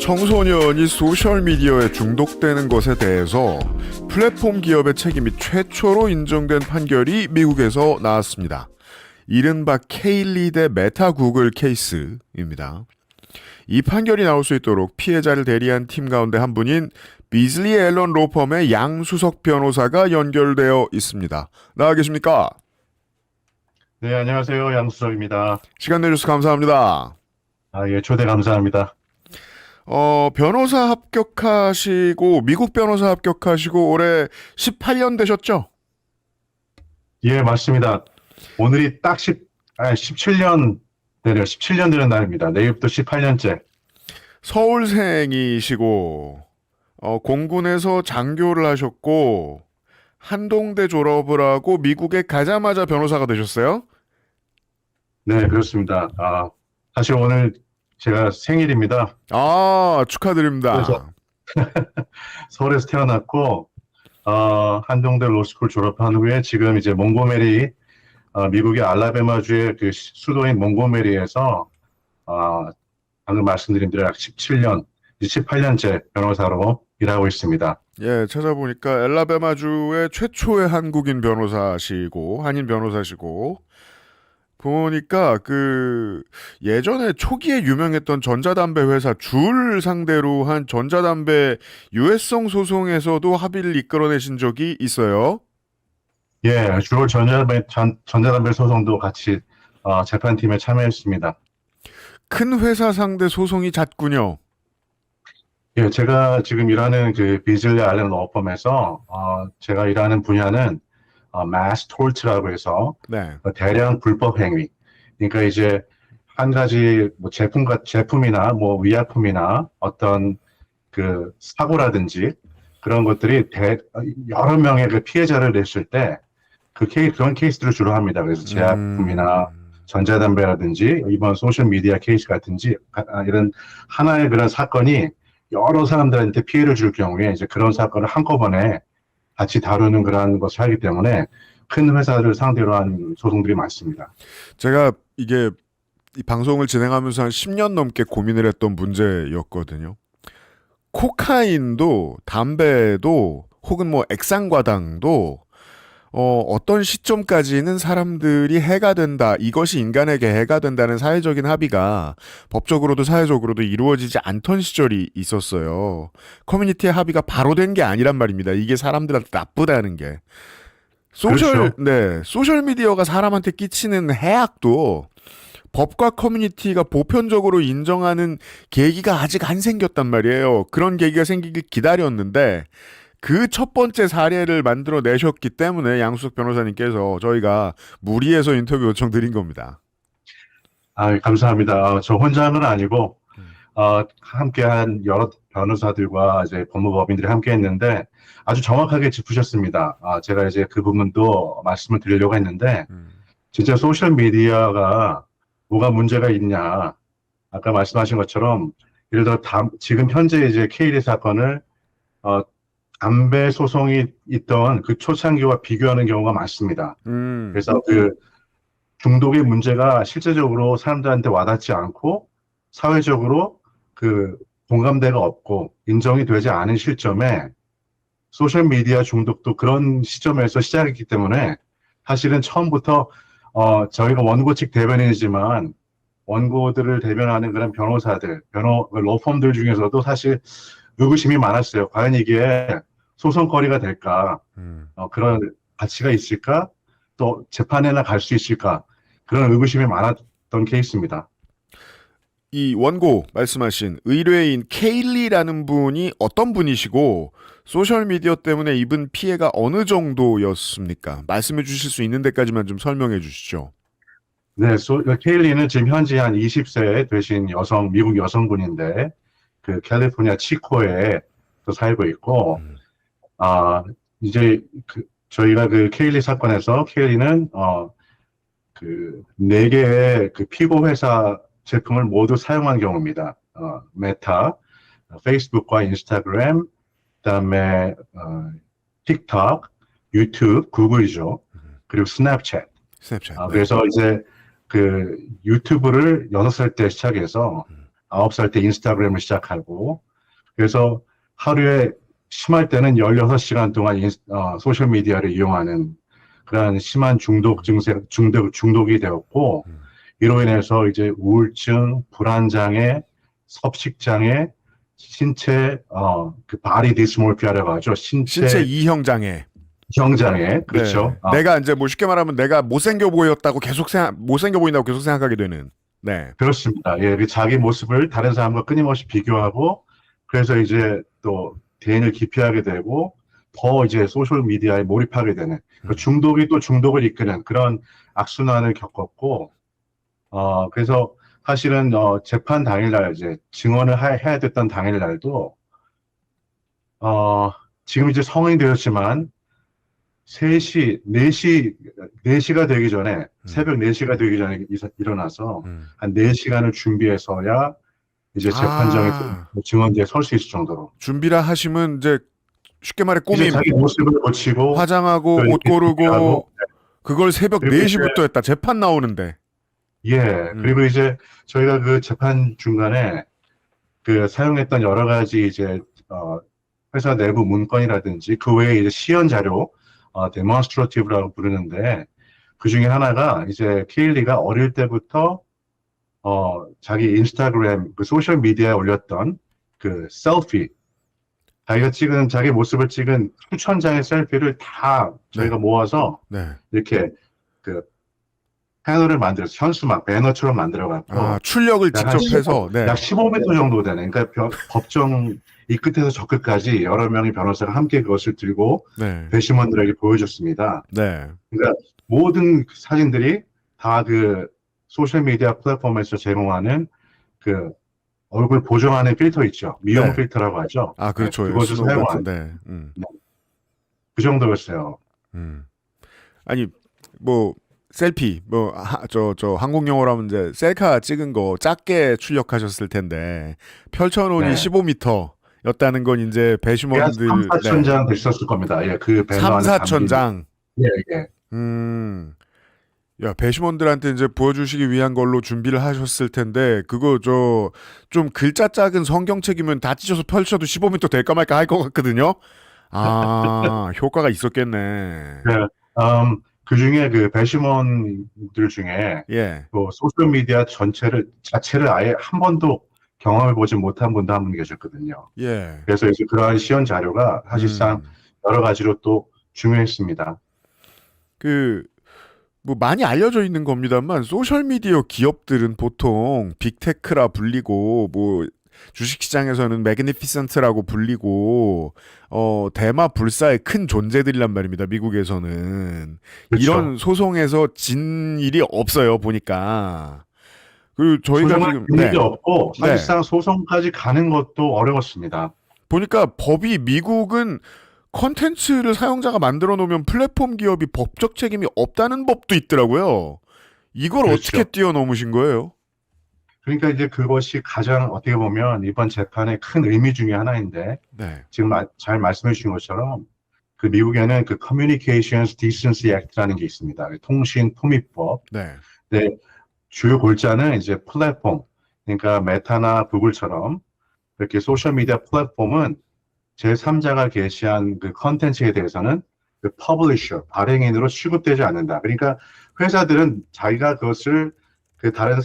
청소년이 소셜미디어에 중독되는 것에 대해서 플랫폼 기업의 책임이 최초로 인정된 판결이 미국에서 나왔습니다. 이른바 케일리 대 메타 구글 케이스입니다. 이 판결이 나올 수 있도록 피해자를 대리한 팀 가운데 한 분인 비즐리 앨런 로펌의 양수석 변호사가 연결되어 있습니다. 나와 계십니까? 네, 안녕하세요. 양수석입니다. 시간 내주셔서 감사합니다. 예, 초대 감사합니다. 변호사 합격하시고, 미국 변호사 합격하시고, 올해 18년 되셨죠? 예, 맞습니다. 오늘이 딱 17년 되네요. 17년 되는 날입니다. 내일부터 18년째. 서울생이시고, 공군에서 장교를 하셨고, 한동대 졸업을 하고, 미국에 가자마자 변호사가 되셨어요? 네, 그렇습니다. 사실 오늘 제가 생일입니다. 아, 축하드립니다. 그래서 서울에서 태어났고, 한동대 로스쿨 졸업한 후에 지금 이제 몽고메리, 미국의 알라베마주의 그 수도인 몽고메리에서, 방금 말씀드린 대로 약 17년, 18년째 변호사로 일하고 있습니다. 예, 찾아보니까 엘라베마주의 최초의 한국인 변호사시고, 한인 변호사시고, 보니까 예전에 초기에 유명했던 전자담배 회사 줄 상대로 한 전자담배 유해성 소송에서도 합의를 이끌어내신 적이 있어요. 예, 주로 전자담배 소송도 같이 재판팀에 참여했습니다. 큰 회사 상대 소송이 잦군요. 예, 제가 지금 일하는 그 비즐리 알렌 로펌에서 제가 일하는 분야는 mass tort라고 해서 네. 대량 불법 행위. 그러니까 이제 한 가지 뭐 제품이나 뭐 의약품이나 어떤 그 사고라든지 그런 것들이 여러 명의 그 피해자를 냈을 때 그런 케이스들을 주로 합니다. 그래서 제약품이나 전자담배라든지 이번 소셜미디어 케이스 같은지 이런 하나의 그런 사건이 여러 사람들한테 피해를 줄 경우에 이제 그런 사건을 한꺼번에 같이 다루는 그런 것을 하기 때문에 큰 회사를 상대로 한 소송들이 많습니다. 제가 이게 이 방송을 진행하면서 한 10년 넘게 고민을 했던 문제였거든요. 코카인도 담배도 혹은 뭐 액상과당도 어떤 시점까지는 사람들이 해가 된다. 이것이 인간에게 해가 된다는 사회적인 합의가 법적으로도 사회적으로도 이루어지지 않던 시절이 있었어요. 커뮤니티의 합의가 바로 된 게 아니란 말입니다. 이게 사람들한테 나쁘다는 게. 그렇죠. 소셜미디어가 사람한테 끼치는 해악도 법과 커뮤니티가 보편적으로 인정하는 계기가 아직 안 생겼단 말이에요. 그런 계기가 생기길 기다렸는데 그 첫 번째 사례를 만들어 내셨기 때문에 양수석 변호사님께서 저희가 무리해서 인터뷰 요청 드린 겁니다. 감사합니다. 저 혼자는 아니고 함께한 여러 변호사들과 이제 법무법인들이 함께했는데 아주 정확하게 짚으셨습니다. 제가 이제 그 부분도 말씀을 드리려고 했는데 진짜 소셜 미디어가 뭐가 문제가 있냐? 아까 말씀하신 것처럼 예를 들어 지금 현재 이제 케일리 사건을 담배 소송이 있던 그 초창기와 비교하는 경우가 많습니다. 그래서 그 중독의 문제가 실제적으로 사람들한테 와닿지 않고 사회적으로 그 공감대가 없고 인정이 되지 않은 시점에 소셜미디어 중독도 그런 시점에서 시작했기 때문에 사실은 처음부터 저희가 원고 측 대변인이지만 원고들을 대변하는 그런 변호사들, 로펌들 중에서도 사실 의구심이 많았어요. 과연 이게 소송거리가 될까? 그런 가치가 있을까? 또 재판에나 갈 수 있을까? 그런 의구심이 많았던 케이스입니다. 이 원고 말씀하신 의뢰인 케일리라는 분이 어떤 분이시고 소셜미디어 때문에 입은 피해가 어느 정도였습니까? 말씀해 주실 수 있는 데까지만 좀 설명해 주시죠. 네, 케일리는 지금 현재 한 20세 되신 미국 여성분인데 그 캘리포니아 치코에 또 살고 있고 이제 저희가 그 케일리 사건에서 케일리는 그 4개의 그 피고 회사 제품을 모두 사용한 경우입니다. 메타, 페이스북과 인스타그램, 그다음에 틱톡, 유튜브, 구글이죠. 그리고 스냅챗. 스냅챗. 그래서 이제 그 유튜브를 6살 때 시작해서 9살 때 인스타그램을 시작하고, 그래서 하루에 심할 때는 16시간 동안 소셜미디어를 이용하는 그런 심한 중독이 되었고, 이로 인해서 이제 우울증, 불안장애, 섭식장애, 그 바디 디스모피아라고 하죠. 신체 이형 장애. 형장애, 그렇죠. 네. 내가 이제 뭐 쉽게 말하면 내가 못생겨 보인다고 계속 생각하게 되는. 네. 그렇습니다. 예, 그 자기 모습을 다른 사람과 끊임없이 비교하고, 그래서 이제 또 대인을 기피하게 되고, 더 이제 소셜미디어에 몰입하게 되는, 그 중독이 또 중독을 이끄는 그런 악순환을 겪었고, 그래서 사실은, 재판 당일날 이제 증언을 해야 됐던 당일날도, 지금 이제 성인이 되었지만, 3시, 4시가 되기 전에, 새벽 4시가 되기 전에 일어나서, 한 4시간을 준비해서야 이제 재판장에 증언대에 설 수 있을 정도로. 준비라 하시면 이제 쉽게 말해 이제 꾸밈. 자기 모습을 고치고, 화장하고 옷 고르고, 그걸 새벽 4시부터 했다. 재판 나오는데. 예, 그리고 이제 저희가 그 재판 중간에 그 사용했던 여러 가지 이제, 회사 내부 문건이라든지 그 외에 이제 시연 자료, 데몬스트러티브라고 부르는데 그 중에 하나가 이제 케일리가 어릴 때부터 자기 인스타그램 그 소셜 미디어에 올렸던 그 셀피, 자기가 찍은 자기 모습을 찍은 수천 장의 셀피를 다 저희가 모아서 이렇게 그 패널을 만들어서 현수막 배너처럼 만들어갖고 출력을 직접 해서 약 15m 정도 되는, 그러니까 법정 이 끝에서 저 끝까지 여러 명의 변호사가 함께 그것을 들고 배심원들에게 보여줬습니다. 그러니까 모든 사진들이 다 그 소셜미디어 플랫폼에서 제공하는 그 얼굴 보정하는 필터 있죠. 미용 필터라고 하죠. 그렇죠. 그것을 사용한 그 정도였어요. 아니 뭐 셀피 저 한국 영어로 하면 이제 셀카 찍은 거 작게 출력하셨을 텐데 펼쳐놓으니 15m였다는 건 이제 배심원들 3, 4천 장 됐었을 겁니다. 예, 그 3, 4천 장. 예. 야, 배심원들한테 이제 보여주시기 위한 걸로 준비를 하셨을 텐데, 그거 좀 글자 작은 성경책이면 다 찢어서 펼쳐도 15m 될까 말까 할 것 같거든요? 효과가 있었겠네. 그 중에 그 배심원들 중에, 그 소셜미디어 자체를 아예 한 번도 경험해보지 못한 분도 한 분 계셨거든요. 그래서 이제 그러한 시연 자료가 사실상 여러 가지로 또 중요했습니다. 뭐 많이 알려져 있는 겁니다만 소셜미디어 기업들은 보통 빅테크라 불리고 뭐 주식시장에서는 매그니피센트라고 불리고 대마 불사의 큰 존재들이란 말입니다. 미국에서는. 그렇죠. 이런 소송에서 진 일이 없어요. 보니까. 그리고 저희가 지금 일이 없고 사실상 소송까지 가는 것도 어려웠습니다. 보니까 법이 미국은 컨텐츠를 사용자가 만들어 놓으면 플랫폼 기업이 법적 책임이 없다는 법도 있더라고요. 이걸 어떻게 뛰어넘으신 거예요? 그러니까 이제 그것이 가장 어떻게 보면 이번 재판의 큰 의미 중에 하나인데, 지금 잘 말씀해 주신 것처럼 그 미국에는 그 Communications Decency Act라는 게 있습니다. 통신 통일법. 주요 골자는 이제 플랫폼, 그러니까 메타나 구글처럼 이렇게 소셜미디어 플랫폼은 제3자가 게시한 그 컨텐츠에 대해서는 그 퍼블리셔, 발행인으로 취급되지 않는다. 그러니까 회사들은 자기가 그것을 그 다른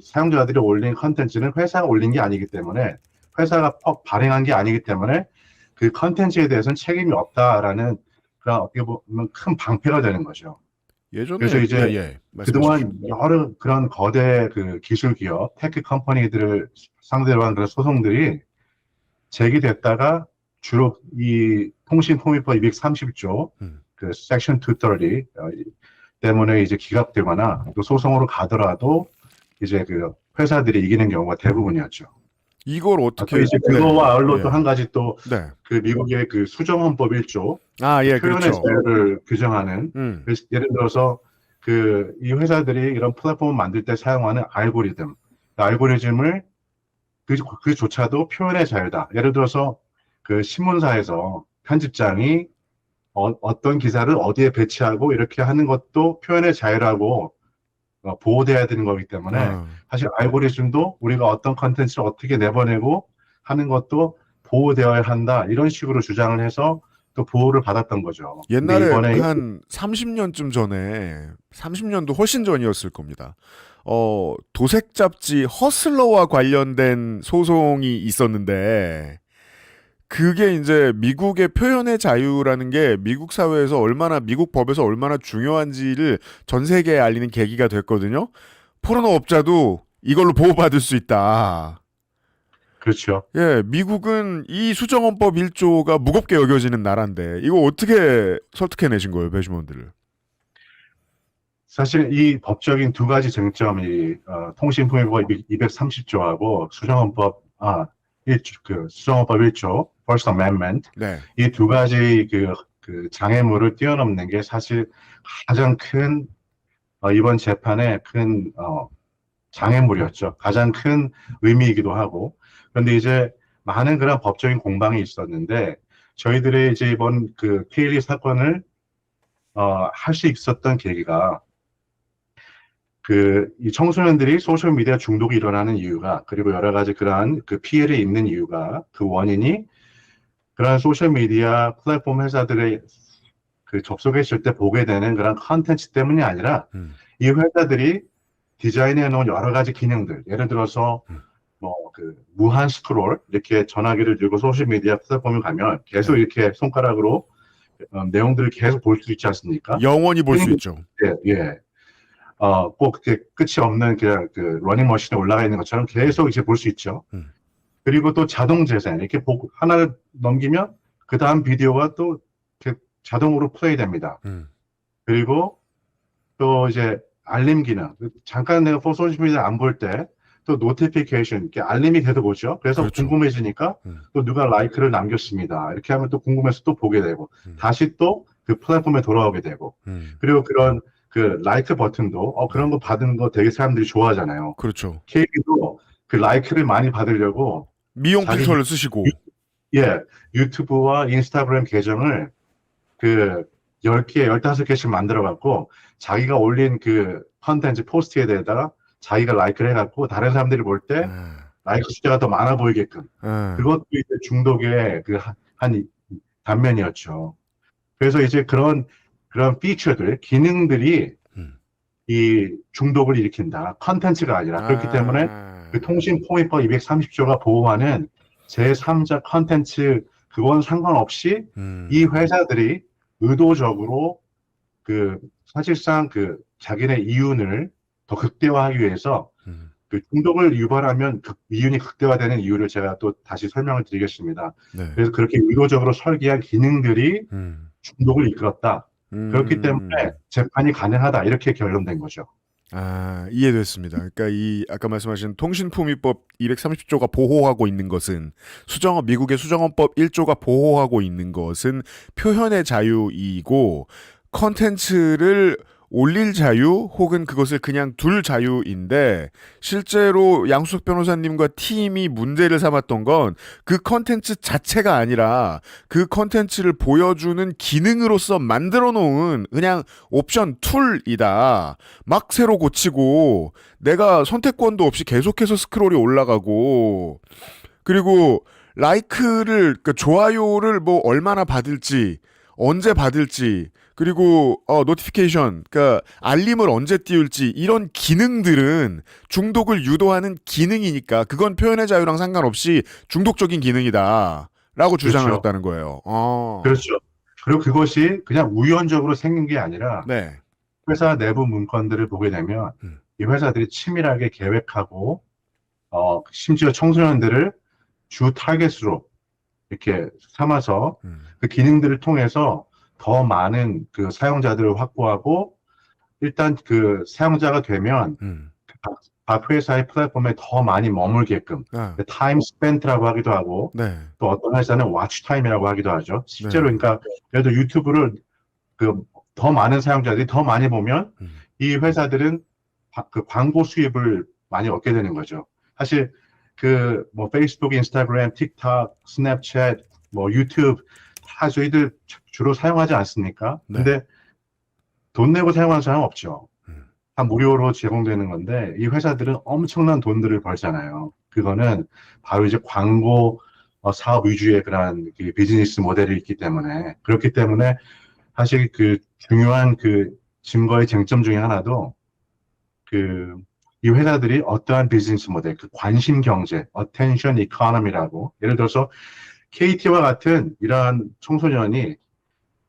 사용자들이 올린 컨텐츠는 회사가 올린 게 아니기 때문에, 회사가 발행한 게 아니기 때문에 그 컨텐츠에 대해서는 책임이 없다라는 그런 어떻게 보면 큰 방패가 되는 거죠. 그래서 이제 그동안 여러 그런 거대 그 기술 기업, 테크 컴퍼니들을 상대로 한 그런 소송들이 제기됐다가 주로 이 통신통일법 230조 그 섹션 230 때문에 이제 기각되거나 또 소송으로 가더라도 이제 그 회사들이 이기는 경우가 대부분이었죠. 이걸 어떻게 이제 그거와 아울러 또 한 가지 또 그 미국의 그 수정헌법 1조 표현의 자유를 규정하는, 예를 들어서 그 이 회사들이 이런 플랫폼을 만들 때 사용하는 알고리즘을 그조차도 표현의 자유다. 예를 들어서 그 신문사에서 편집장이 어떤 기사를 어디에 배치하고 이렇게 하는 것도 표현의 자유라고 보호돼야 되는 거기 때문에 사실 알고리즘도 우리가 어떤 컨텐츠를 어떻게 내보내고 하는 것도 보호되어야 한다 이런 식으로 주장을 해서 또 보호를 받았던 거죠. 근데 옛날에 이번에 한 30년쯤 전에 30년도 훨씬 전이었을 겁니다. 도색 잡지 허슬러와 관련된 소송이 있었는데 그게 이제 미국의 표현의 자유라는 게 미국 사회에서 얼마나 미국 법에서 얼마나 중요한지를 전 세계에 알리는 계기가 됐거든요. 포르노 업자도 이걸로 보호받을 수 있다. 그렇죠. 예, 미국은 이 수정헌법 1조가 무겁게 여겨지는 나라인데 이거 어떻게 설득해내신 거예요, 배심원들을? 사실 이 법적인 두 가지 쟁점이 통신통일법 230조하고 수정헌법 1조 First Amendment 네. 이 두 가지 그 장애물을 뛰어넘는 게 사실 가장 큰 이번 재판의 큰 장애물이었죠. 가장 큰 의미이기도 하고. 그런데 이제 많은 그런 법적인 공방이 있었는데 저희들의 이제 이번 그 케일리 사건을 할 수 있었던 계기가 이 청소년들이 소셜미디어 중독이 일어나는 이유가 그리고 여러 가지 그러한 그 피해를 입는 이유가 그 원인이 그러한 소셜미디어 플랫폼 회사들의 그 접속했을 때 보게 되는 그런 컨텐츠 때문이 아니라 이 회사들이 디자인해 놓은 여러 가지 기능들 예를 들어서 뭐 그 무한 스크롤 이렇게 전화기를 들고 소셜미디어 플랫폼에 가면 계속 이렇게 손가락으로 내용들을 계속 볼 수 있지 않습니까? 영원히 볼 수 있죠. 예, 예. 꼭 그게 끝이 없는 그냥 그 러닝머신에 올라가 있는 것처럼 계속 이제 볼 수 있죠. 그리고 또 자동 재생 이렇게 보고 하나를 넘기면 그 다음 비디오가 또 이렇게 자동으로 플레이 됩니다. 그리고 또 이제 알림 기능 잠깐 내가 소셜미디어 안 볼 때 또 노티피케이션 이렇게 알림이 계속 오죠. 그래서 그렇죠. 궁금해지니까 또 누가 라이크를 남겼습니다. 이렇게 하면 또 궁금해서 또 보게 되고 다시 또 그 플랫폼에 돌아오게 되고 그리고 그런 그 라이크 버튼도 그런 거 받은 거 되게 사람들이 좋아하잖아요. 그렇죠. 케이크도 그 라이크를 많이 받으려고 미용 자기 필터를 쓰시고. 유튜브와 인스타그램 계정을 그 10개, 15개씩 만들어 갖고 자기가 올린 그 컨텐츠 포스트에 대해다가 자기가 라이크를 해 갖고 다른 사람들이 볼 때 라이크 숫자가 더 많아 보이게끔 그것도 이제 중독의 그 한 단면이었죠. 그래서 이제 그런 피처들, 기능들이 이 중독을 일으킨다. 컨텐츠가 아니라. 그렇기 때문에 그 통신통일법 230조가 보호하는 제3자 컨텐츠 그건 상관없이 이 회사들이 의도적으로 그 사실상 그 자기네 이윤을 더 극대화하기 위해서 그 중독을 유발하면 이윤이 극대화되는 이유를 제가 또 다시 설명을 드리겠습니다. 네. 그래서 그렇게 의도적으로 설계한 기능들이 중독을 이끌었다. 그렇기 때문에 재판이 가능하다. 이렇게 결론된 거죠. 이해됐습니다. 그러니까 아까 말씀하신 통신품위법 230조가 보호하고 있는 것은 미국의 수정헌법 1조가 보호하고 있는 것은 표현의 자유이고 컨텐츠를 올릴 자유 혹은 그것을 그냥 둘 자유인데 실제로 양수석 변호사님과 팀이 문제를 삼았던 건 그 컨텐츠 자체가 아니라 그 컨텐츠를 보여주는 기능으로서 만들어 놓은 그냥 옵션 툴이다. 막 새로 고치고 내가 선택권도 없이 계속해서 스크롤이 올라가고 그리고 라이크를 그러니까 좋아요를 뭐 얼마나 받을지 언제 받을지 그리고 노티피케이션 그러니까 알림을 언제 띄울지 이런 기능들은 중독을 유도하는 기능이니까 그건 표현의 자유랑 상관없이 중독적인 기능이다라고 주장하셨다는 거예요. 그렇죠. 그리고 그것이 그냥 우연적으로 생긴 게 아니라 네. 회사 내부 문건들을 보게 되면 이 회사들이 치밀하게 계획하고 심지어 청소년들을 주 타겟으로 이렇게 삼아서 그 기능들을 통해서 더 많은 그 사용자들을 확보하고 일단 그 사용자가 되면 각 회사의 플랫폼에 더 많이 머물게끔 타임 스펜트라고 하기도 하고 네. 또 어떤 회사는 와치 타임이라고 하기도 하죠. 실제로 그러니까 그래도 유튜브를 그 더 많은 사용자들이 더 많이 보면 이 회사들은 그 광고 수입을 많이 얻게 되는 거죠. 사실 그 뭐 페이스북, 인스타그램, 틱톡, 스냅챗, 뭐 유튜브 다 저희들 주로 사용하지 않습니까? 근데 돈 내고 사용하는 사람 없죠. 다 무료로 제공되는 건데 이 회사들은 엄청난 돈들을 벌잖아요. 그거는 바로 이제 광고 사업 위주의 그런 그 비즈니스 모델이 있기 때문에 그렇기 때문에 사실 그 중요한 그 증거의 쟁점 중에 하나도 그 이 회사들이 어떠한 비즈니스 모델, 그 관심 경제, attention economy라고 예를 들어서 KT와 같은 이러한 청소년이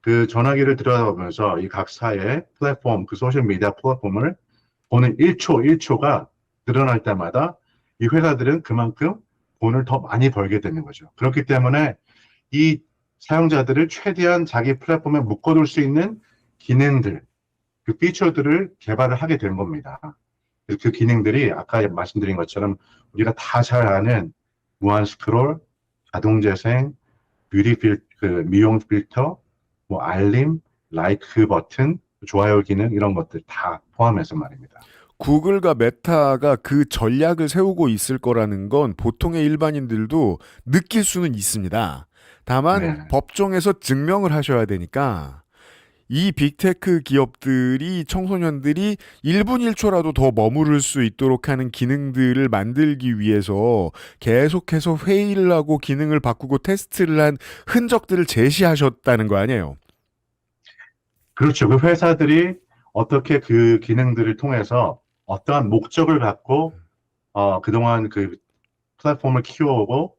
그 전화기를 들여다보면서 이 각사의 플랫폼, 그 소셜미디어 플랫폼을 보는 1초가 늘어날 때마다 이 회사들은 그만큼 돈을 더 많이 벌게 되는 거죠. 그렇기 때문에 이 사용자들을 최대한 자기 플랫폼에 묶어둘 수 있는 기능들, 그 피처들을 개발을 하게 된 겁니다. 그 기능들이 아까 말씀드린 것처럼 우리가 다 잘 아는 무한 스크롤, 자동 재생, 미용 필터, 뭐 알림, 라이크 버튼, 좋아요 기능 이런 것들 다 포함해서 말입니다. 구글과 메타가 그 전략을 세우고 있을 거라는 건 보통의 일반인들도 느낄 수는 있습니다. 다만 네. 법정에서 증명을 하셔야 되니까 이 빅테크 기업들이 청소년들이 1분 1초라도 더 머무를 수 있도록 하는 기능들을 만들기 위해서 계속해서 회의를 하고 기능을 바꾸고 테스트를 한 흔적들을 제시하셨다는 거 아니에요? 그렇죠. 그 회사들이 어떻게 그 기능들을 통해서 어떠한 목적을 갖고 그동안 그 플랫폼을 키워오고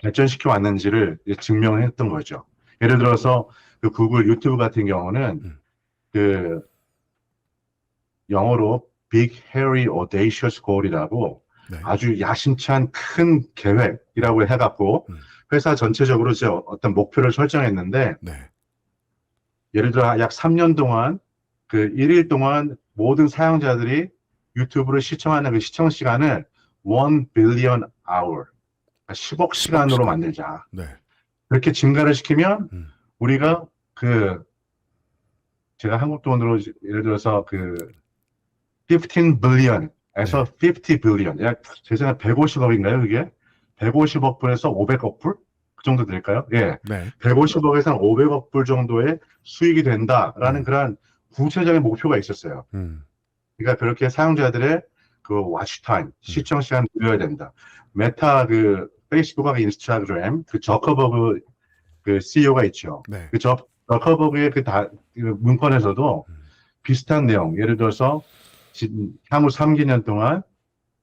발전시켜 왔는지를 증명을 했던 거죠. 예를 들어서 그 구글 유튜브 같은 경우는 그 영어로 Big Hairy Audacious Goal이라고 네. 아주 야심찬 큰 계획이라고 해갖고 회사 전체적으로 이제 어떤 목표를 설정했는데 네. 예를 들어 약 3년 동안 그 1일 동안 모든 사용자들이 유튜브를 시청하는 그 시청 시간을 1 billion hour, 10억 시간으로 만들자. 네. 그렇게 증가를 시키면 음. 우리가 그 제가 한국 돈으로 예를 들어서 그 15 billion에서 50 billion, 약 제 생각에 150억인가요, 그게? 150억 불에서 500억 불? 그 정도 될까요? 예. 네. 150억에서 500억 불 정도의 수익이 된다라는 그런 구체적인 목표가 있었어요. 그러니까 그렇게 사용자들의 그 워치 타임, 시청 시간 늘려야 된다. 메타 그 페이스북하고 인스타그램 그 저커버그 그 CEO가 있죠. 네. 그 저커버그의 그 문건에서도 비슷한 내용. 예를 들어서 향후 3개년 동안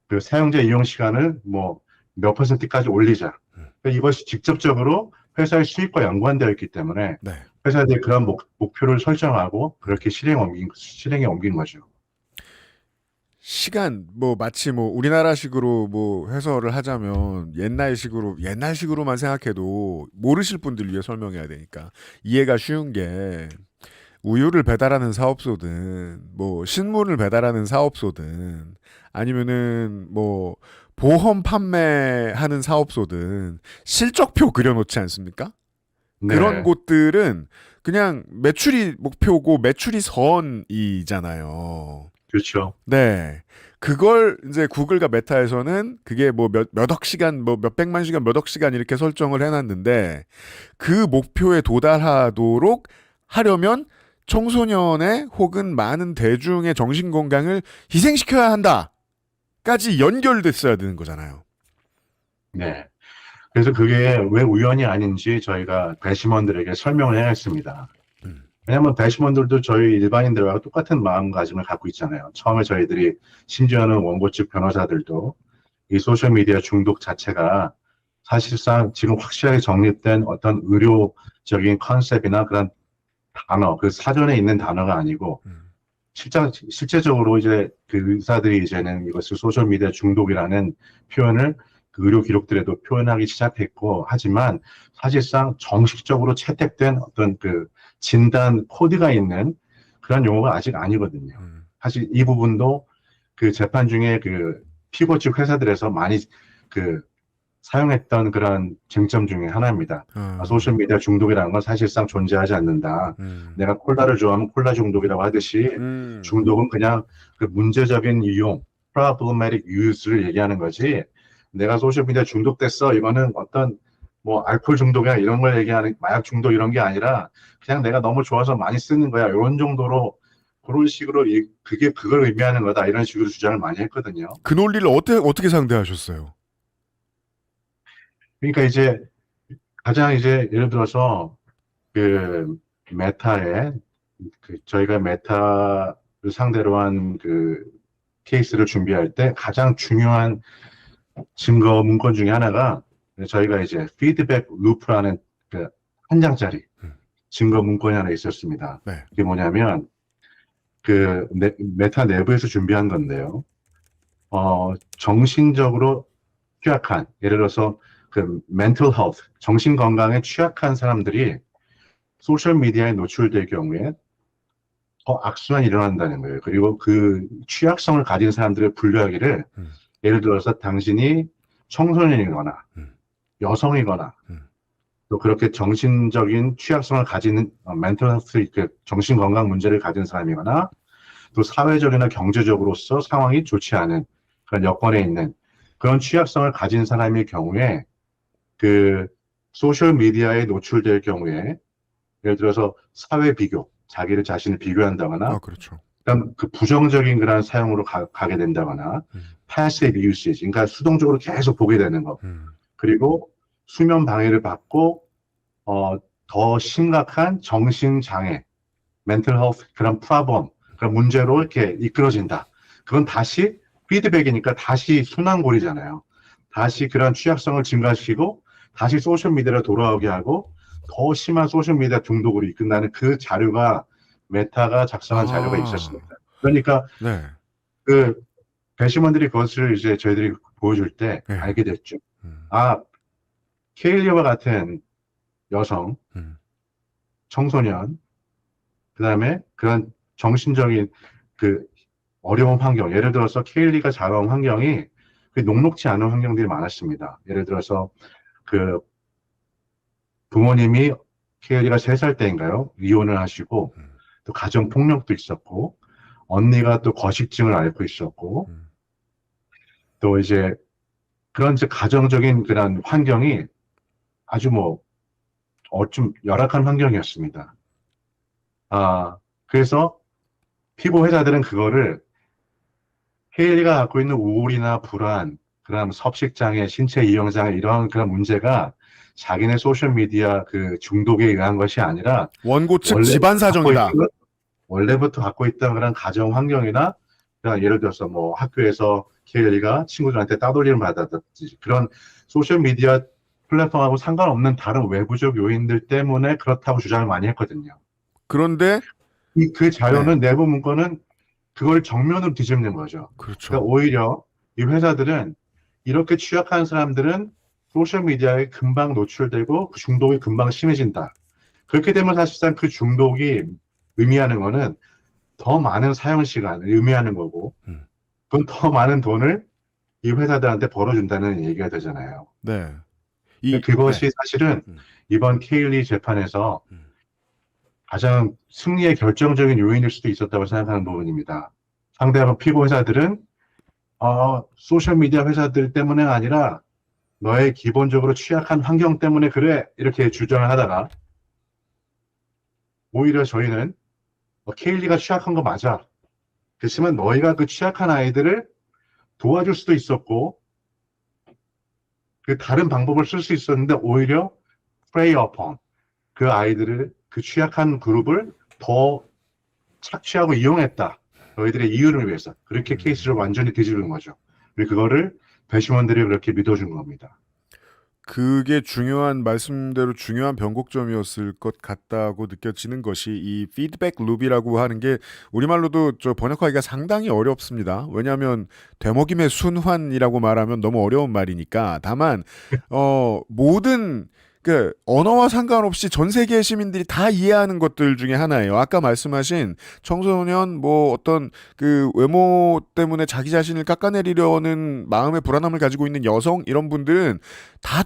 그 사용자 이용 시간을 뭐 몇 퍼센트까지 올리자. 그러니까 이것이 직접적으로 회사의 수익과 연관되어 있기 때문에 네. 회사들이 그런 목표를 설정하고 그렇게 실행에 옮긴 거죠. 시간 뭐 마치 뭐 우리나라식으로 뭐 해설을 하자면 옛날식으로만 생각해도 모르실 분들 위해 설명해야 되니까 이해가 쉬운 게 우유를 배달하는 사업소든 뭐 신문을 배달하는 사업소든 아니면은 뭐 보험 판매하는 사업소든 실적표 그려놓지 않습니까? 네. 그런 곳들은 그냥 매출이 목표고 매출이 선이잖아요. 그렇죠. 네. 그걸 이제 구글과 메타에서는 그게 뭐 몇억 시간, 뭐 몇백만 시간, 몇억 시간 이렇게 설정을 해놨는데 그 목표에 도달하도록 하려면 청소년의 혹은 많은 대중의 정신건강을 희생시켜야 한다까지 연결됐어야 되는 거잖아요. 네. 그래서 그게 왜 우연이 아닌지 저희가 배심원들에게 설명을 해야 했습니다. 왜냐하면 배심원들도 저희 일반인들과 똑같은 마음가짐을 갖고 있잖아요. 처음에 저희들이 심지어는 원고 측 변호사들도 이 소셜미디어 중독 자체가 사실상 지금 확실하게 정립된 어떤 의료적인 컨셉이나 그런 단어, 그 사전에 있는 단어가 아니고 실제적으로 이제 그 의사들이 이제는 이것을 소셜미디어 중독이라는 표현을 그 의료 기록들에도 표현하기 시작했고 하지만 사실상 정식적으로 채택된 어떤 그 진단 코드가 있는 그런 용어가 아직 아니거든요. 사실 이 부분도 그 재판 중에 그 피고 측 회사들에서 많이 그 사용했던 그런 쟁점 중에 하나입니다. 소셜미디어 중독이라는 건 사실상 존재하지 않는다. 내가 콜라를 좋아하면 콜라 중독이라고 하듯이 중독은 그냥 그 문제적인 이용, problematic use를 얘기하는 거지. 내가 소셜미디어 중독됐어. 이거는 어떤 뭐 알코올 중독이나 이런 걸 얘기하는 마약 중독 이런 게 아니라 그냥 내가 너무 좋아서 많이 쓰는 거야. 이런 정도로 그런 식으로 그게 그걸 의미하는 거다 이런 식으로 주장을 많이 했거든요. 그 논리를 어떻게 상대하셨어요? 그러니까 이제 가장 이제 예를 들어서 그 메타의 저희가 메타를 상대로 한 그 케이스를 준비할 때 가장 중요한 증거 문건 중에 하나가 저희가 이제 피드백 루프라는 그 한 장짜리 음. 증거 문건이 하나 있었습니다. 네. 그게 뭐냐면 그 메타 내부에서 준비한 건데요. 정신적으로 취약한 예를 들어서 그 mental health 정신 건강에 취약한 사람들이 소셜 미디어에 노출될 경우에 더 악순환이 일어난다는 거예요. 그리고 그 취약성을 가진 사람들을 분류하기를 예를 들어서 당신이 청소년이거나 여성이거나 또 그렇게 정신적인 취약성을 가지는 멘탈 헬스 정신 건강 문제를 가진 사람이거나 또 사회적이나 경제적으로서 상황이 좋지 않은 그런 여건에 있는 그런 취약성을 가진 사람의 경우에 그 소셜 미디어에 노출될 경우에 예를 들어서 사회 비교, 자기를 자신을 비교한다거나 그렇죠. 그다음 그 부정적인 그런 사용으로 가게 된다거나 passive usage, 그러니까 수동적으로 계속 보게 되는 것. 그리고 수면 방해를 받고 더 심각한 정신 장애, mental health 그런 problem, 그런 문제로 이렇게 이끌어진다. 그건 다시 피드백이니까 다시 순환골이잖아요. 다시 그런 취약성을 증가시키고 다시 소셜 미디어로 돌아오게 하고 더 심한 소셜 미디어 중독으로 이끈다는 그 자료가 메타가 작성한 자료가 있었습니다. 그러니까 네. 그 배심원들이 그것을 이제 저희들이 보여줄 때 네. 알게 됐죠. 케일리와 같은 여성, 청소년, 그 다음에 그런 정신적인 그 어려운 환경, 예를 들어서 케일리가 자라온 환경이 녹록지 않은 환경들이 많았습니다. 예를 들어서 그 부모님이 케일리가 3살 때인가요? 이혼을 하시고 또 가정 폭력도 있었고 언니가 또 거식증을 앓고 있었고 또 이제 그런 이제 가정적인 그런 환경이 아주 좀 열악한 환경이었습니다. 그래서 피고 회사들은 그거를 케일리가 갖고 있는 우울이나 불안, 그다음 섭식장애, 신체 이형장애 이런 그런 문제가 자기네 소셜 미디어 그 중독에 의한 것이 아니라 원고 측 집안 사정이다. 원래부터 갖고 있던 그런 가정 환경이나 그냥 예를 들어서 학교에서 케일리가 친구들한테 따돌림을 받았든지 그런 소셜 미디어 플랫폼하고 상관없는 다른 외부적 요인들 때문에 그렇다고 주장을 많이 했거든요. 그런데 그 자료는 내부 문건은 그걸 정면으로 뒤집는 거죠. 그렇죠. 그러니까 오히려 이 회사들은 이렇게 취약한 사람들은 소셜미디어에 금방 노출되고 그 중독이 금방 심해진다. 그렇게 되면 사실상 그 중독이 의미하는 거는 더 많은 사용 시간을 의미하는 거고 그건 더 많은 돈을 이 회사들한테 벌어준다는 얘기가 되잖아요. 네. 그것이 사실은 이번 케일리 재판에서 가장 승리의 결정적인 요인일 수도 있었다고 생각하는 부분입니다. 상대방 피고 회사들은 소셜미디어 회사들 때문에 아니라 너의 기본적으로 취약한 환경 때문에 그래 이렇게 주장을 하다가 오히려 저희는 케일리가 취약한 거 맞아. 그렇지만 너희가 그 취약한 아이들을 도와줄 수도 있었고 그 다른 방법을 쓸 수 있었는데 오히려 prey upon 그 아이들을 그 취약한 그룹을 더 착취하고 이용했다. 너희들의 이유를 위해서. 그렇게 케이스를 완전히 뒤집은 거죠. 그리고 그거를 배심원들이 그렇게 믿어준 겁니다. 그게 말씀대로 중요한 변곡점이었을 것 같다고 느껴지는 것이 이 피드백 룹이라고 하는 게 우리말로도 번역하기가 상당히 어렵습니다. 왜냐하면 되먹임의 순환이라고 말하면 너무 어려운 말이니까. 다만 모든 언어와 상관없이 전 세계의 시민들이 다 이해하는 것들 중에 하나예요. 아까 말씀하신 청소년 어떤 그 외모 때문에 자기 자신을 깎아내리려는 마음의 불안함을 가지고 있는 여성 이런 분들은 다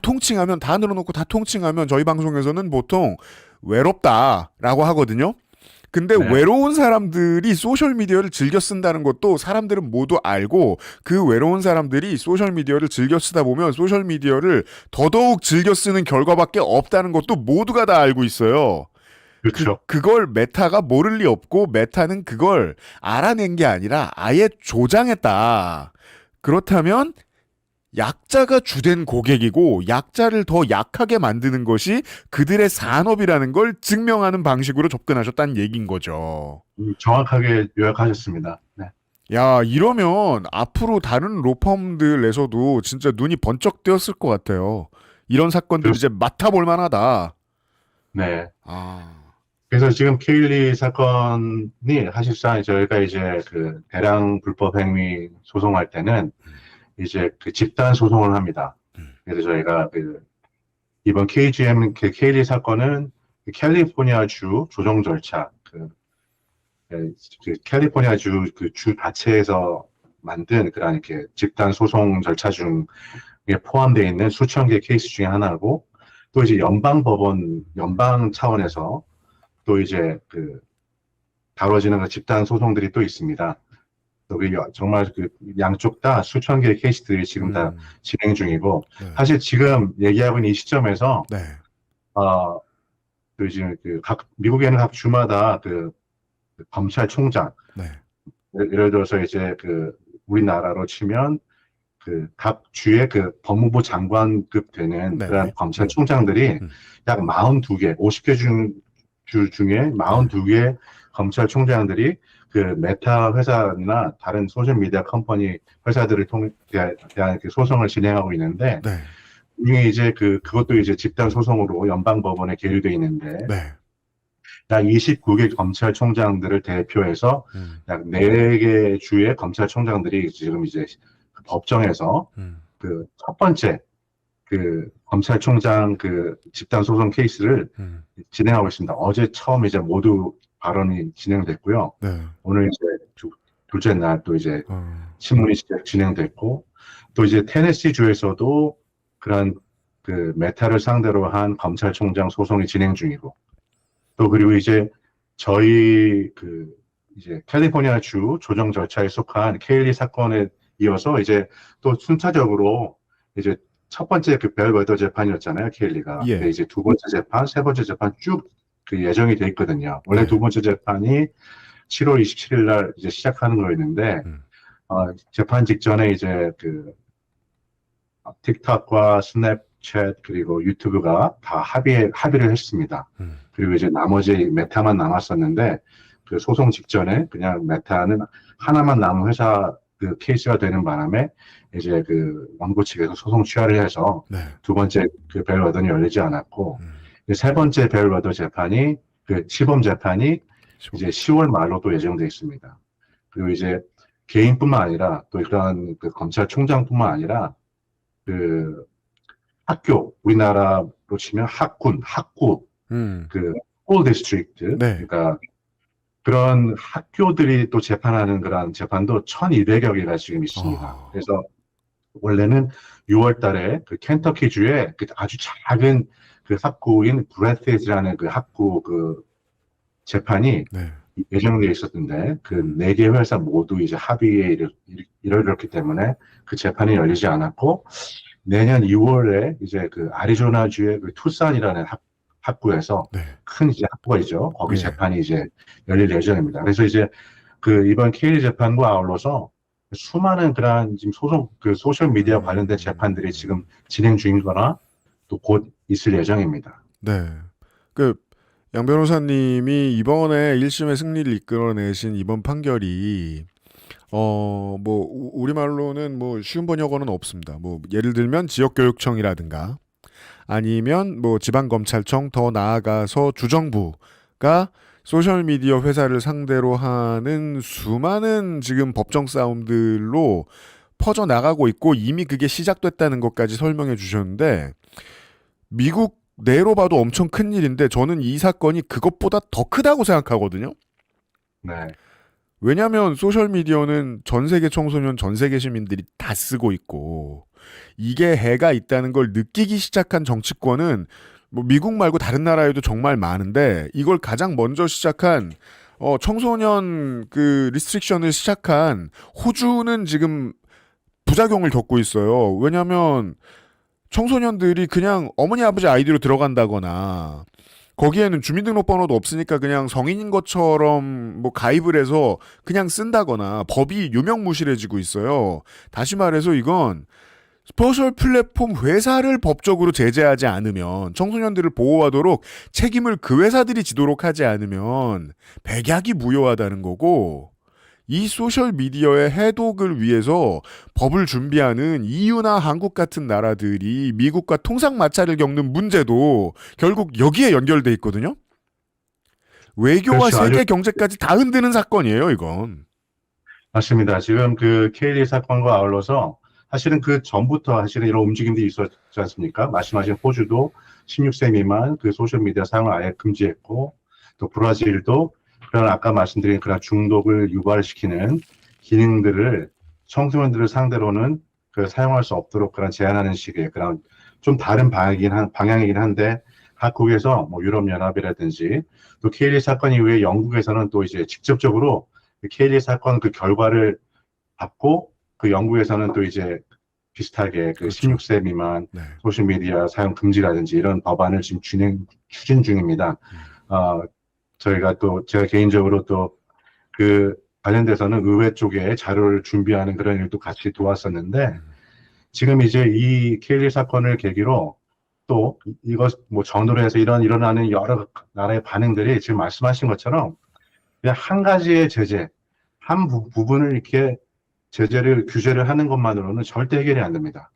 늘어놓고 다 통칭하면 저희 방송에서는 보통 외롭다라고 하거든요. 근데 외로운 사람들이 소셜미디어를 즐겨 쓴다는 것도 사람들은 모두 알고 그 외로운 사람들이 소셜미디어를 즐겨 쓰다 보면 소셜미디어를 더더욱 즐겨 쓰는 결과밖에 없다는 것도 모두가 다 알고 있어요. 그렇죠. 그걸 메타가 모를 리 없고 메타는 그걸 알아낸 게 아니라 아예 조장했다. 그렇다면 약자가 주된 고객이고 약자를 더 약하게 만드는 것이 그들의 산업이라는 걸 증명하는 방식으로 접근하셨다는 얘기인 거죠. 정확하게 요약하셨습니다. 네. 야, 이러면 앞으로 다른 로펌들에서도 진짜 눈이 번쩍 뜨였을 것 같아요. 이런 사건들 이제 맡아볼 만하다. 네. 아, 그래서 지금 케일리 사건이 사실상 저희가 이제 그 대량 불법 행위 소송할 때는 이제 그 집단 소송을 합니다. 그래서 저희가 그 이번 KGM 그 케일리 사건은 그 캘리포니아주 조정 절차 그 캘리포니아주 그 주 자체에서 만든 그런 이렇게 집단 소송 절차 중에 포함되어 있는 수천 개 케이스 중에 하나고 또 이제 연방 법원 연방 차원에서 또 이제 그 다뤄지는 그 집단 소송들이 또 있습니다. 또 그 정말 그 양쪽 다 수천 개의 케이스들이 지금 다 진행 중이고 네. 사실 지금 얘기하고 있는 이 시점에서 네. 그 지금 그 각 미국에는 각 주마다 그 검찰총장 네. 예를 들어서 이제 그 우리나라로 치면 그 각 주의 그 법무부 장관급 되는 네. 그런 검찰총장들이 약 42개, 50개 주 중에 42개 검찰총장들이 그 메타 회사나 다른 소셜미디어 컴퍼니 회사들을 대한 그 소송을 진행하고 있는데 네. 이게 이제 그것도 이제 집단 소송으로 연방법원에 계류돼 있는데 네. 약 29개 검찰총장들을 대표해서 약 4개 주의 검찰총장들이 지금 이제 그 법정에서 그 첫 번째 그 검찰총장 그 집단 소송 케이스를 진행하고 있습니다. 어제 처음 이제 모두 발언이 진행됐고요. 네. 오늘 이제 둘째 날 또 이제 어. 신문이 진행됐고 또 이제 테네시 주에서도 그런 그 메타를 상대로 한 검찰총장 소송이 진행 중이고 또 그리고 이제 저희 그 이제 캘리포니아 주 조정 절차에 속한 케일리 사건에 이어서 이제 또 순차적으로 이제 첫 번째 그 벨웨더 재판이었잖아요, 케일리가. 예. 근데 이제 두 번째 재판, 세 번째 재판 쭉 그 예정이 돼 있거든요. 원래 네. 두 번째 재판이 7월 27일 날 이제 시작하는 거였는데, 재판 직전에 이제 그 틱톡과 스냅챗 그리고 유튜브가 다 합의를 했습니다. 그리고 이제 나머지 메타만 남았었는데, 그 소송 직전에 그냥 메타는 하나만 남은 회사 그 케이스가 되는 바람에 이제 그 원고 측에서 소송 취하를 해서 네. 두 번째 그 벨웨더는 열리지 않았고 세 번째 벨웨더 재판이 그 시범 재판이 이제 10월 말로 또 예정돼 있습니다. 그리고 이제 개인뿐만 아니라 또 이런 그 검찰총장뿐만 아니라 그 학교 우리나라로 치면 학군, 학구 그 school district 네. 그러니까 그런 학교들이 또 재판하는 그런 재판도 1200여 개가 지금 있습니다. 그래서 원래는 6월 달에 그 켄터키주에 그 아주 작은 그 학구인 브래스라는 그 학구 그 재판이 네. 예정되어 있었는데 그 4개 회사 모두 이제 합의에 이르렀기 때문에 그 재판이 열리지 않았고 내년 2월에 이제 그 아리조나주의 그 투싼이라는 학구에서 네. 큰 이제 학구가 있죠. 거기 네. 재판이 이제 열릴 예정입니다. 그래서 이제 그 이번 케일리 재판과 아울러서 수많은 그런 지금 그 소셜 미디어 관련된 재판들이 지금 진행 중이거나 또 곧 있을 예정입니다. 네. 그 양 변호사님이 이번에 1심의 승리를 이끌어내신 이번 판결이 뭐 우리말로는 뭐 쉬운 번역어는 없습니다. 뭐 예를 들면 지역교육청이라든가 아니면 뭐 지방검찰청 더 나아가서 주정부가 소셜미디어 회사를 상대로 하는 수많은 지금 법정 싸움들로 퍼져나가고 있고 이미 그게 시작됐다는 것까지 설명해 주셨는데 미국 내로 봐도 엄청 큰 일인데 저는 이 사건이 그것보다 더 크다고 생각하거든요. 네. 왜냐하면 소셜미디어는 전 세계 청소년, 전 세계 시민들이 다 쓰고 있고 이게 해가 있다는 걸 느끼기 시작한 정치권은 뭐 미국 말고 다른 나라에도 정말 많은데 이걸 가장 먼저 시작한 청소년 그 리스트릭션을 시작한 호주는 지금 부작용을 겪고 있어요. 왜냐하면 청소년들이 그냥 어머니 아버지 아이디로 들어간다거나 거기에는 주민등록번호도 없으니까 그냥 성인인 것처럼 뭐 가입을 해서 그냥 쓴다거나 법이 유명무실해지고 있어요. 다시 말해서 이건 소셜 플랫폼 회사를 법적으로 제재하지 않으면 청소년들을 보호하도록 책임을 그 회사들이 지도록 하지 않으면 백약이 무효하다는 거고 이 소셜미디어의 해독을 위해서 법을 준비하는 EU나 한국 같은 나라들이 미국과 통상마찰을 겪는 문제도 결국 여기에 연결돼 있거든요. 외교와 그렇죠. 세계 경제까지 다 흔드는 사건이에요, 이건. 맞습니다. 지금 그 케일리 사건과 아울러서 사실은 그 전부터 사실은 이런 움직임들이 있었지 않습니까? 말씀하신 호주도 16세 미만 그 소셜미디어 사용을 아예 금지했고, 또 브라질도 그런 아까 말씀드린 그런 중독을 유발시키는 기능들을 청소년들을 상대로는 그 사용할 수 없도록 그런 제한하는 식의 그런 좀 다른 방향이긴 한데 각국에서 뭐 유럽연합이라든지 또 케일리 사건 이후에 영국에서는 또 이제 직접적으로 그 케일리 사건 그 결과를 받고 그 영국에서는 또 이제 비슷하게 그 그렇죠. 16세 미만 네. 소셜미디어 사용 금지라든지 이런 법안을 지금 추진 중입니다. 어, 제가 개인적으로 또 그 관련돼서는 의회 쪽에 자료를 준비하는 그런 일도 같이 도왔었는데 지금 이제 이 케일리 사건을 계기로 또 이것 뭐 전후로 해서 일어나는 여러 나라의 반응들이 지금 말씀하신 것처럼 그냥 한 가지의 제재, 한 부분을 이렇게 규제를 하는 것만으로는 절대 해결이 안 됩니다.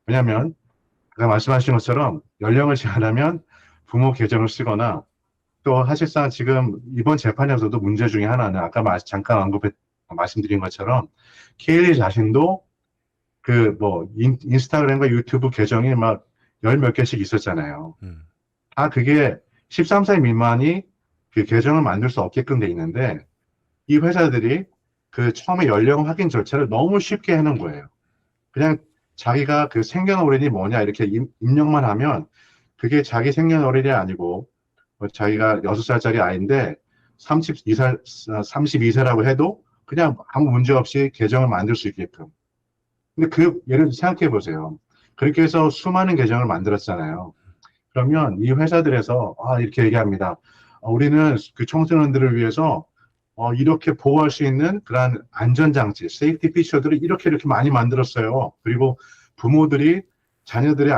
왜냐하면 아까 말씀하신 것처럼 연령을 제한하면 부모 계정을 쓰거나 또 사실상 지금 이번 재판에서도 문제 중에 하나는 아까 잠깐 말씀드린 것처럼 케일리 자신도 그 뭐 인스타그램과 유튜브 계정이 막 열 몇 개씩 있었잖아요. 그게 13세 미만이 그 계정을 만들 수 없게끔 돼 있는데 이 회사들이 그 처음에 연령 확인 절차를 너무 쉽게 해놓은 거예요. 그냥 자기가 그 생년월일이 뭐냐 이렇게 입력만 하면 그게 자기 생년월일이 아니고 자기가 6살짜리 아이인데 32세라고 해도 그냥 아무 문제 없이 계정을 만들 수 있게끔. 근데 예를 들어 생각해 보세요. 그렇게 해서 수많은 계정을 만들었잖아요. 그러면 이 회사들에서 이렇게 얘기합니다. 우리는 그 청소년들을 위해서 이렇게 보호할 수 있는 그러한 안전장치, 세이프티 피처들을 이렇게 많이 만들었어요. 그리고 부모들이 자녀들의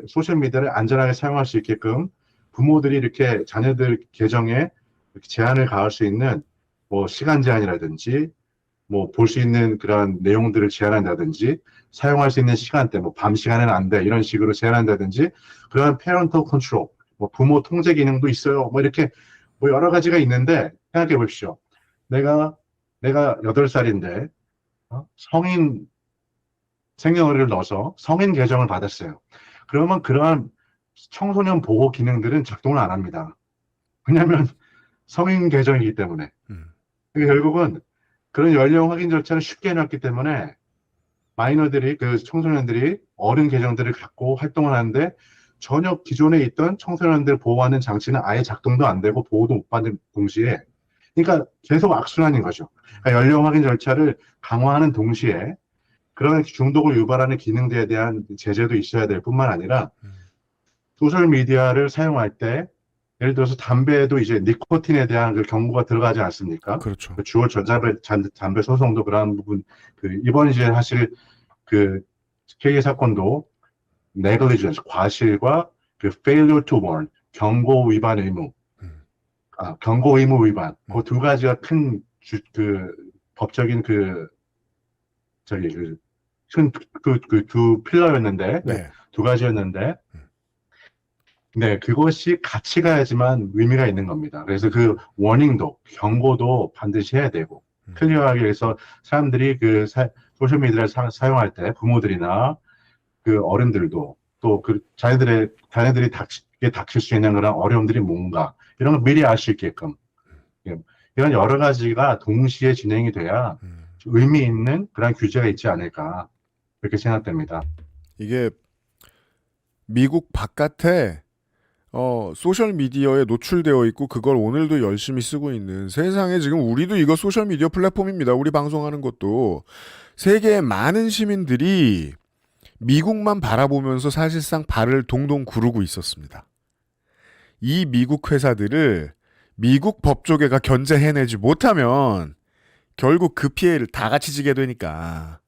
소셜미디어를 안전하게 사용할 수 있게끔 부모들이 이렇게 자녀들 계정에 이렇게 제한을 가할 수 있는 뭐 시간 제한이라든지 뭐 볼 수 있는 그런 내용들을 제한한다든지 사용할 수 있는 시간대, 뭐 밤 시간에는 안 돼, 이런 식으로 제한한다든지 그런 페런터 컨트롤, 뭐 부모 통제 기능도 있어요. 뭐 이렇게 뭐 여러 가지가 있는데 생각해 보십시오. 내가 8살인데 성인 생년월일을 넣어서 성인 계정을 받았어요. 그러면 그러한 청소년 보호 기능들은 작동을 안 합니다. 왜냐하면 성인 계정이기 때문에. 결국은 그런 연령 확인 절차를 쉽게 해놨기 때문에 그 청소년들이 어른 계정들을 갖고 활동을 하는데 전혀 기존에 있던 청소년들 보호하는 장치는 아예 작동도 안 되고 보호도 못 받는 동시에 그러니까 계속 악순환인 거죠. 그러니까 연령 확인 절차를 강화하는 동시에 그런 중독을 유발하는 기능들에 대한 제재도 있어야 될 뿐만 아니라 소셜미디어를 사용할 때 예를 들어서 담배에도 이제 니코틴에 대한 그 경고가 들어가지 않습니까? 그렇죠. 그 주얼 전자담배 소송도 그런 부분, 이번 이제 사실 그 K 사건도 negligence, 과실과 그 failure to warn, 경고 위반 의무, 경고 의무 위반, 그 두 가지가 큰 법적인 두 필러였는데, 네. 두 가지였는데, 네, 그것이 같이 가야지만 의미가 있는 겁니다. 그래서 그 워닝도, 경고도 반드시 해야 되고, 클리어하게 해서 사람들이 소셜미디어를 사용할 때 부모들이나 그 어른들도 또 자녀들이 닥칠 수 있는 그런 어려움들이 뭔가, 이런 걸 미리 알 수 있게끔. 이런 여러 가지가 동시에 진행이 돼야 의미 있는 그런 규제가 있지 않을까, 그렇게 생각됩니다. 이게 미국 바깥에 소셜미디어에 노출되어 있고 그걸 오늘도 열심히 쓰고 있는 세상에 지금 우리도 이거 소셜미디어 플랫폼입니다. 우리 방송하는 것도 세계의 많은 시민들이 미국만 바라보면서 사실상 발을 동동 구르고 있었습니다. 이 미국 회사들을 미국 법조계가 견제해내지 못하면 결국 그 피해를 다 같이 지게 되니까.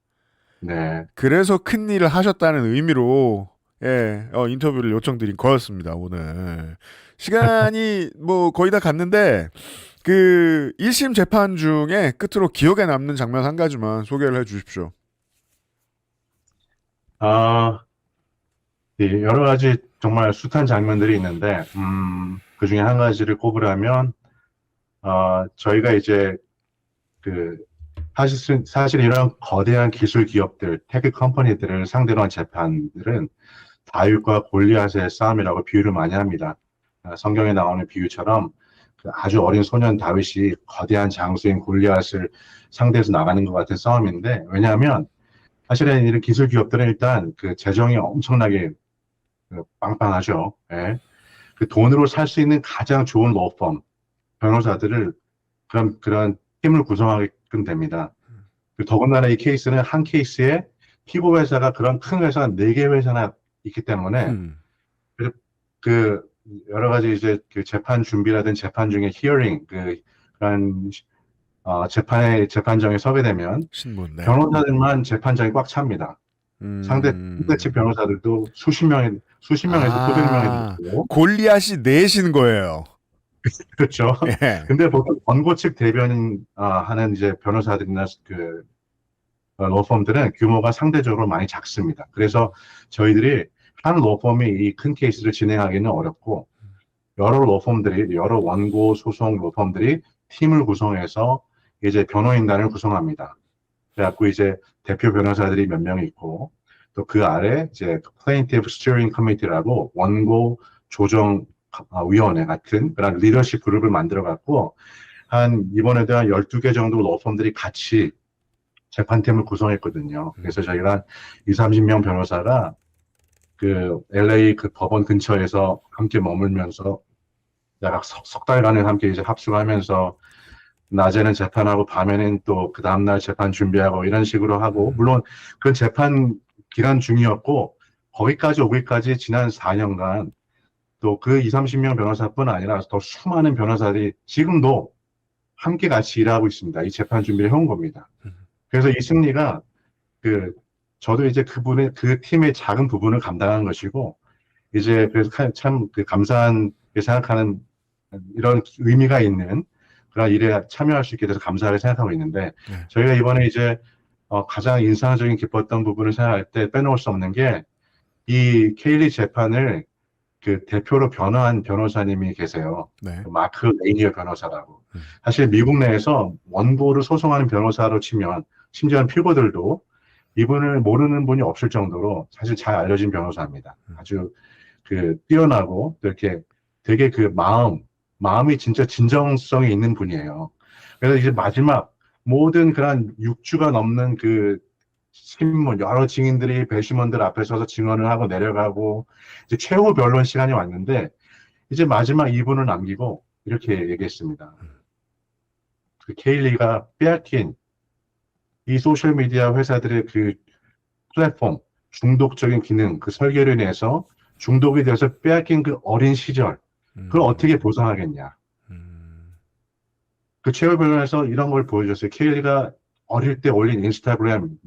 네. 그래서 큰 일을 하셨다는 의미로 예, 인터뷰를 요청드린 거였습니다, 오늘. 시간이 뭐 거의 다 갔는데 그 1심 재판 중에 끝으로 기억에 남는 장면 한 가지만 소개를 해 주십시오. 아, 예, 여러 가지 정말 숱한 장면들이 있는데, 그 중에 한 가지를 꼽으라면, 저희가 이제 그, 사실 이런 거대한 기술 기업들, 테크 컴퍼니들을 상대로 한 재판들은 다윗과 골리앗의 싸움이라고 비유를 많이 합니다. 성경에 나오는 비유처럼 그 아주 어린 소년 다윗이 거대한 장수인 골리앗을 상대해서 나가는 것 같은 싸움인데, 왜냐하면 사실은 이런 기술 기업들은 일단 그 재정이 엄청나게 빵빵하죠. 예. 그 돈으로 살 수 있는 가장 좋은 로펌, 변호사들을 그런 팀을 구성하게끔 됩니다. 더군다나 이 케이스는 한 케이스에 피고 회사가 그런 큰 회사 4개 회사나 있기 때문에 그, 그 여러 가지 이제 그 재판 준비라든 재판 중에 히어링 그런 재판정에 서게 되면 신문, 네. 변호사들만 재판장이 꽉 찹니다. 상대 측 변호사들도 수십 명에서 수백 명이 되고 골리앗이 내신 거예요. 그렇죠. 예. 근데 보통 원고 측 대변인 하는 이제 변호사들이나 그 로펌들은 규모가 상대적으로 많이 작습니다. 그래서 저희들이 한 로펌이 이 큰 케이스를 진행하기는 어렵고 여러 원고 소송 로펌들이 팀을 구성해서 이제 변호인단을 구성합니다. 그래갖고 이제 대표 변호사들이 몇 명 있고 또 그 아래 이제 plaintiff steering committee라고 원고 조정 위원회 같은 그런 리더십 그룹을 만들어 갖고 이번에도 한 12개 정도 로펌들이 같이 재판팀을 구성했거든요. 그래서 저희가 한 20, 30명 변호사가 그 LA 그 법원 근처에서 함께 머물면서 약 석 달간을 함께 이제 합숙하면서 낮에는 재판하고 밤에는 또 그 다음날 재판 준비하고 이런 식으로 하고 물론 그 재판 기간 중이었고 거기까지 오기까지 지난 4년간 또 그 20, 30명 변호사뿐 아니라 더 수많은 변호사들이 지금도 함께 같이 일하고 있습니다. 이 재판 준비를 해온 겁니다. 그래서 이 승리가 저도 이제 그 팀의 작은 부분을 감당한 것이고 이제 그래서 참 감사한 생각하는 이런 의미가 있는 그런 일에 참여할 수 있게 돼서 감사하게 생각하고 있는데 저희가 이번에 이제 가장 인상적인 기뻤던 부분을 생각할 때 빼놓을 수 없는 게 이 케일리 재판을 그 대표로 변호한 변호사님이 계세요. 네. 마크 레이니어 변호사라고. 사실 미국 내에서 원고를 소송하는 변호사로 치면 심지어는 피고들도 이분을 모르는 분이 없을 정도로 사실 잘 알려진 변호사입니다. 아주 뛰어나고 또 이렇게 되게 마음이 진짜 진정성이 있는 분이에요. 그래서 이제 마지막 모든 그런 6주가 넘는 신문, 여러 증인들이 배심원들 앞에 서서 증언을 하고 내려가고 이제 최후 변론 시간이 왔는데 이제 마지막 2분을 남기고 이렇게 얘기했습니다. 케일리가 빼앗긴 이 소셜미디어 회사들의 플랫폼, 중독적인 기능, 설계로 인해서 중독이 되어서 빼앗긴 그 어린 시절, 그걸 어떻게 보상하겠냐. 최후 변론에서 이런 걸 보여줬어요. 케일리가 어릴 때 올린 인스타그램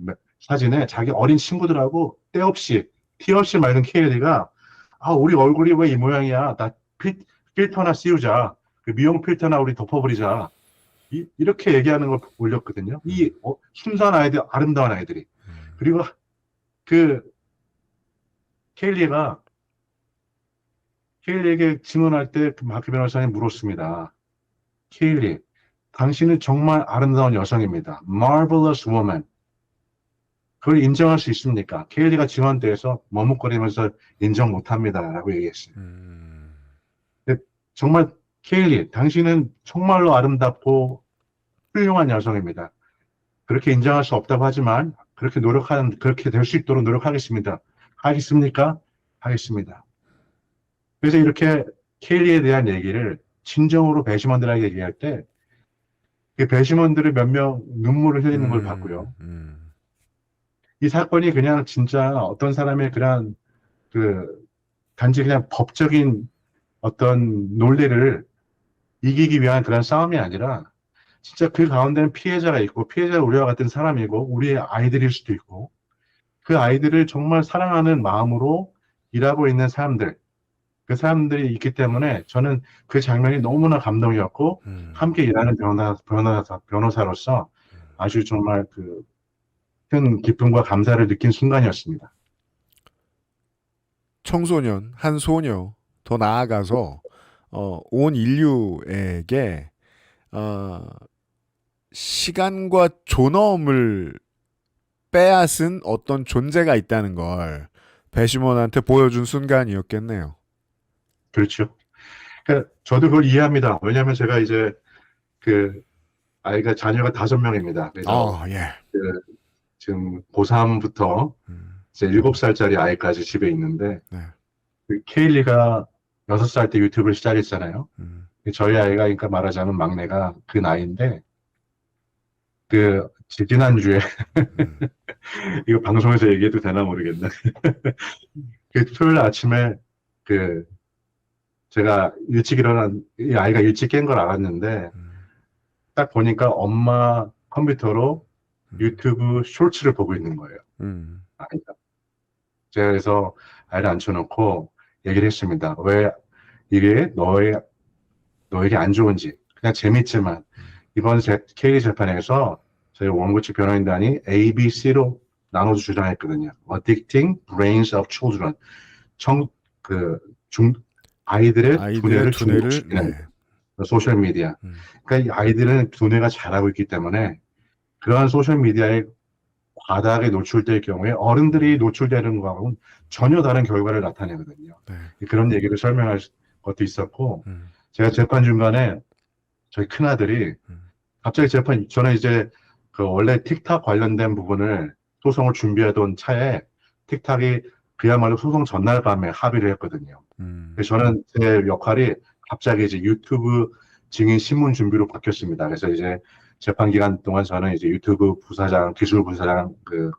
사진에 자기 어린 친구들하고 티 없이 맑은 케일리가 우리 얼굴이 왜 이 모양이야. 나 필터나 씌우자. 미용 필터나 우리 덮어버리자. 이렇게 얘기하는 걸 올렸거든요. 순수한 아이들, 아름다운 아이들이. 그리고 케일리에게 증언할 때 마크 변호사님 물었습니다. 케일리, 당신은 정말 아름다운 여성입니다. Marvelous woman. 그걸 인정할 수 있습니까? 케일리가 증언대에서 머뭇거리면서 인정 못합니다. 라고 얘기했어요. 근데 정말 케일리, 당신은 정말로 아름답고 훌륭한 여성입니다. 그렇게 인정할 수 없다고 하지만 그렇게 될 수 있도록 노력하겠습니다. 하겠습니까? 하겠습니다. 그래서 이렇게 케일리에 대한 얘기를 진정으로 배심원들에게 얘기할 때 배심원들이 몇 명 눈물을 흘리는 걸 봤고요. 이 사건이 그냥 진짜 어떤 사람의 단지 그냥 법적인 어떤 논리를 이기기 위한 그런 싸움이 아니라 진짜 그 가운데는 피해자가 있고 피해자를 우리와 같은 사람이고 우리의 아이들일 수도 있고 그 아이들을 정말 사랑하는 마음으로 일하고 있는 사람들 그 사람들이 있기 때문에 저는 그 장면이 너무나 감동이었고 함께 일하는 변호사로서 아주 정말 그 큰 기쁨과 감사를 느낀 순간이었습니다. 청소년, 한 소녀, 더 나아가서 온 인류에게 시간과 존엄을 빼앗은 어떤 존재가 있다는 걸 배시몬한테 보여준 순간이었겠네요. 그렇죠. 그러니까 저도 그걸 이해합니다. 왜냐하면 제가 이제 그 자녀가 5명입니다. 그래서 예. 그 지금 고3부터 이제 7살짜리 아이까지 집에 있는데 네. 그 케일리가 6살 때 유튜브를 시작했잖아요. 저희 아이가 그러니까 말하자면 막내가 그 나이인데 그 지난주에 이거 방송에서 얘기해도 되나 모르겠네. 그 토요일 아침에 그 제가 일찍 일어난 이 아이가 일찍 깬 걸 알았는데 딱 보니까 엄마 컴퓨터로 유튜브 쇼츠를 보고 있는 거예요. 아이가. 제가 그래서 아이를 앉혀놓고 얘기를 했습니다. 왜 이게 너에게 안 좋은지. 그냥 재밌지만 이번 K리 재판에서 저희 원고 측 변호인단이 ABC로 나눠서 주장했거든요. Addicting Brains of Children. 아이들의 두뇌를 중독시키는 소셜미디어. 그러니까 이 아이들은 두뇌가 자라고 있기 때문에 그러한 소셜미디어에 과다하게 노출될 경우에 어른들이 노출되는 거하고는 전혀 다른 결과를 나타내거든요. 그런 얘기를 설명할 것도 있었고 제가 재판 중간에 저희 큰아들이 갑자기 저는 이제 그 원래 틱탁 관련된 부분을 소송을 준비하던 차에 틱탁이 그야말로 소송 전날 밤에 합의를 했거든요. 그래서 저는 제 역할이 갑자기 이제 유튜브 증인 신문 준비로 바뀌었습니다. 그래서 이제 재판 기간 동안 저는 이제 유튜브 부사장, 기술 부사장, 그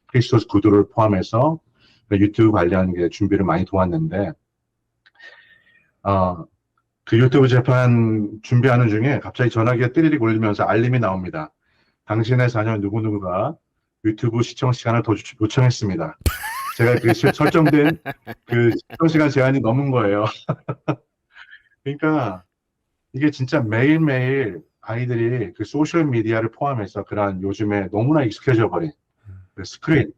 크리스토스 구두를 포함해서 유튜브 관련 준비를 많이 도왔는데, 그 유튜브 재판 준비하는 중에 갑자기 전화기가 띠리릭 울리면서 알림이 나옵니다. 당신의 자녀 누구누구가 유튜브 시청 시간을 더 요청했습니다. 제가 그 설정된 그 시청 시간 제한이 넘은 거예요. 그러니까 이게 진짜 매일매일 아이들이 그 소셜미디어를 포함해서 그런 요즘에 너무나 익숙해져 버린 그 스크린,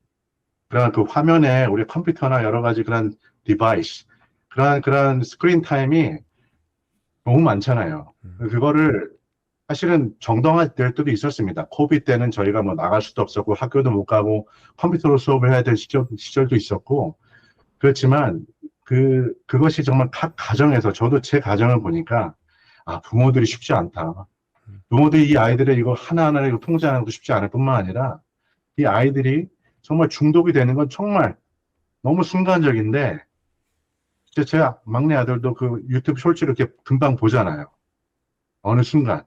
그런 그 화면에 우리 컴퓨터나 여러 가지 그런 디바이스, 그런 스크린 타임이 너무 많잖아요. 그거를 사실은 정당화될 때도 있었습니다. 코비드 때는 저희가 뭐 나갈 수도 없었고 학교도 못 가고 컴퓨터로 수업을 해야 될 시절도 있었고 그렇지만 그것이 정말 각 가정에서 저도 제 가정을 보니까 부모들이 쉽지 않다. 부모들이 이 아이들의 이거 하나하나 이거 통제하는 것도 쉽지 않을 뿐만 아니라 이 아이들이 정말 중독이 되는 건 정말 너무 순간적인데 제 막내 아들도 그 유튜브 쇼츠를 이렇게 금방 보잖아요. 어느 순간.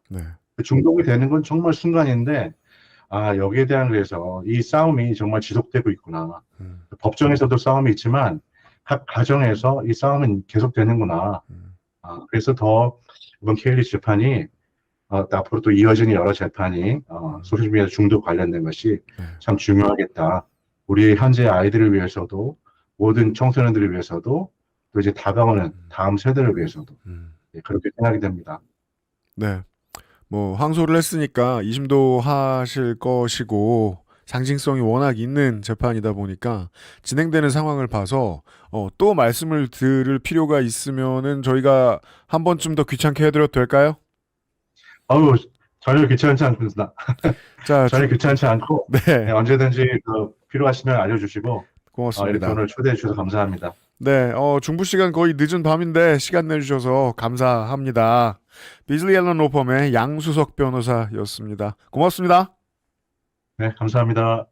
중독이 되는 건 정말 순간인데 여기에 대한 그래서 이 싸움이 정말 지속되고 있구나. 법정에서도 싸움이 있지만 각 가정에서 이 싸움은 계속되는구나. 그래서 더 이번 케일리 재판이 앞으로 또 이어지는 여러 재판이 소셜미디어 중독 관련된 것이 참 중요하겠다. 우리 현재 아이들을 위해서도 모든 청소년들을 위해서도 또 이제 다가오는 다음 세대를 위해서도 그렇게 생각이 됩니다. 네. 뭐 항소를 했으니까 이심도 하실 것이고 상징성이 워낙 있는 재판이다 보니까 진행되는 상황을 봐서 또 말씀을 들을 필요가 있으면은 저희가 한 번쯤 더 귀찮게 해드려도 될까요? 전혀 귀찮지 않습니다. 자, 전혀 귀찮지 않고 네. 언제든지 필요하시면 알려주시고 고맙습니다. 이렇게 오늘 초대해 주셔서 감사합니다. 네, 중부 시간 거의 늦은 밤인데 시간 내주셔서 감사합니다. 비즐리 앨런 로펌의 양수석 변호사였습니다. 고맙습니다. 네, 감사합니다.